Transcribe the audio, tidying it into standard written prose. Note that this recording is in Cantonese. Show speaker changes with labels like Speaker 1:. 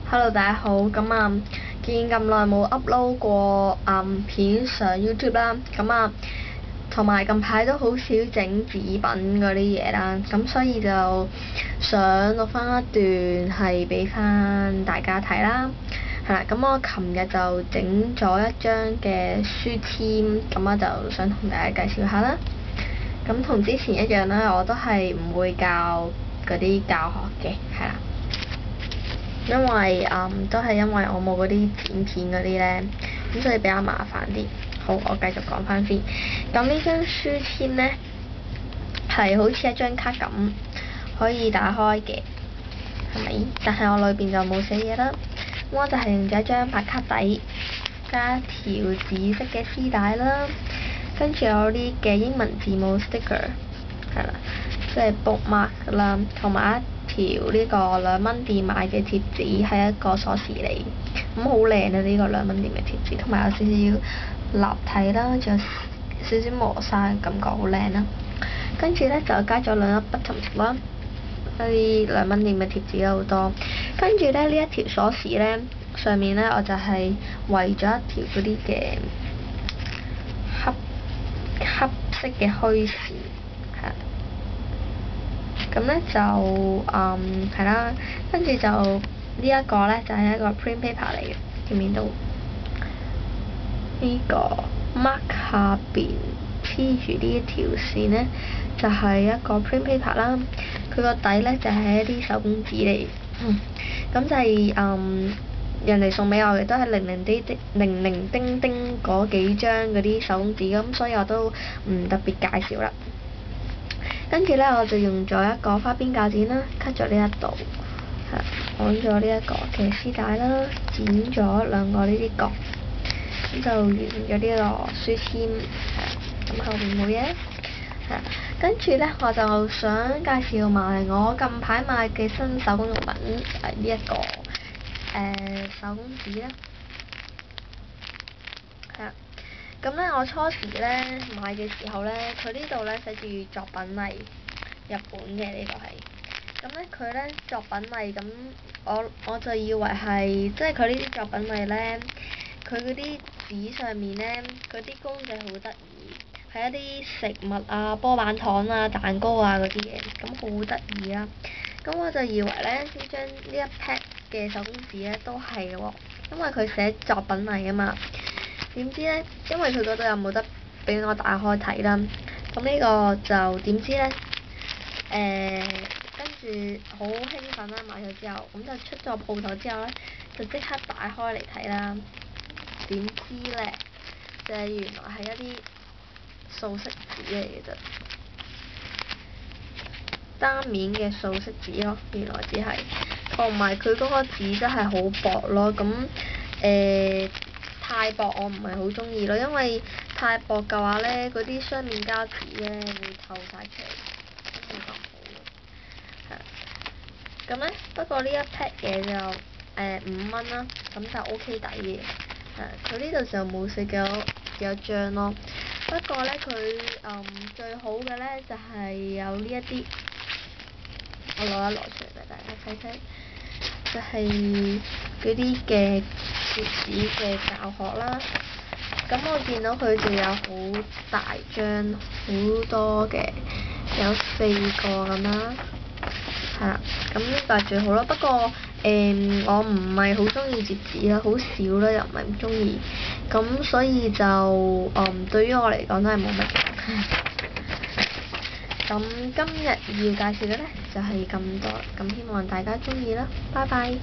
Speaker 1: Hello，大家好。見咁耐冇 upload 過片上 YouTube 啦，同埋近排都好少整紙品嗰啲嘢啦，咁所以就想錄翻一段係俾翻大家睇啦。係啦，咁我琴日就整咗一張嘅書籤，咁我就想同大家介紹下啦。咁同之前一樣啦，我都係唔會教嗰啲教學嘅，係啦。因為都係因為我冇嗰啲剪片嗰啲咧，咁所以比較麻煩啲。好，我繼續講翻先。咁呢張書籤咧係好似一張卡咁，可以打開嘅，係咪？但係我裏邊就冇寫嘢啦。咁我就係用咗一張白卡底，加一條紫色嘅絲帶啦，跟住有啲嘅英文字母 sticker， 係啦，即係 bookmark 啦，同埋條呢個2蚊店買嘅貼紙係一個鎖匙嚟，咁好靚啊！呢個2蚊店嘅貼紙，同埋有少少立體啦，仲有少少磨砂嘅感覺，好靚啦。跟住咧就加咗2粒不同條啦，啲2蚊店嘅貼紙好多。跟住咧呢一條鎖匙咧上面咧我就係圍咗一條嗰啲嘅黑色嘅虛線。咁咧就係啦，跟住就呢一個咧就係一個 print paper 嚟嘅，見唔見到？呢個 mark 下邊黐住呢一條線咧，就係一個 print paper 啦。佢個底咧就係一啲手工紙嚟，咁就係人哋送俾我嘅，都係零零丁丁嗰幾張嗰啲手工紙，咁所以我都唔特別介紹啦。跟住咧，我就用咗一個花邊鉸剪啦，cut 咗呢一度，綁咗呢一個嘅絲帶啦，剪咗2個呢啲角，咁就完咗呢個書籤。咁後面冇嘢。跟住咧，我就想介紹埋我近排買嘅新手工用品，呢一個手工紙啦。係啦。咁咧，我初時咧買嘅時候咧，佢呢度咧寫住作品麗，日本嘅呢個係。咁咧佢咧作品麗，咁我就以為係即係佢呢啲作品麗咧，佢嗰啲紙上面咧，嗰啲公仔好得意，係一啲食物啊、波板糖啊、蛋糕啊嗰啲嘢，咁好得意啊！咁我就以為咧呢一 pack 嘅手工紙咧都係喎，因為佢寫作品麗啊嘛。點知咧，因為佢嗰度又冇得俾我打開睇啦，咁呢個就點知咧？跟住好興奮啦，買咗之後，咁就出咗鋪頭之後咧，就即刻打開嚟睇啦。點知咧，就係原來係一啲素色紙嚟嘅啫，單面嘅素色紙咯，原來只係，同埋佢嗰個紙真係好薄咯，咁太薄我唔係好中意咯，因為太薄嘅話咧，嗰啲雙面膠紙咧會透晒出嚟，冇咁好咯。係。咁咧，不過呢一 pack 嘢就5蚊啦，咁就 OK 抵嘅。佢呢度就冇寫幾多張咯。不過咧，佢最好嘅咧就係有呢一啲，我攞一攞出嚟俾大家睇睇。就係嗰啲嘅貼紙嘅教學啦，咁我見到佢就有好大張，好多嘅，有4個咁啦，係啦，咁呢個係最好咯。不過我唔係好中意摺紙啦，好少啦，又唔係咁中意，咁所以就對於我嚟講都係冇乜嘅。咁今日要介紹嘅咧就係咁多，咁希望大家中意啦，拜拜。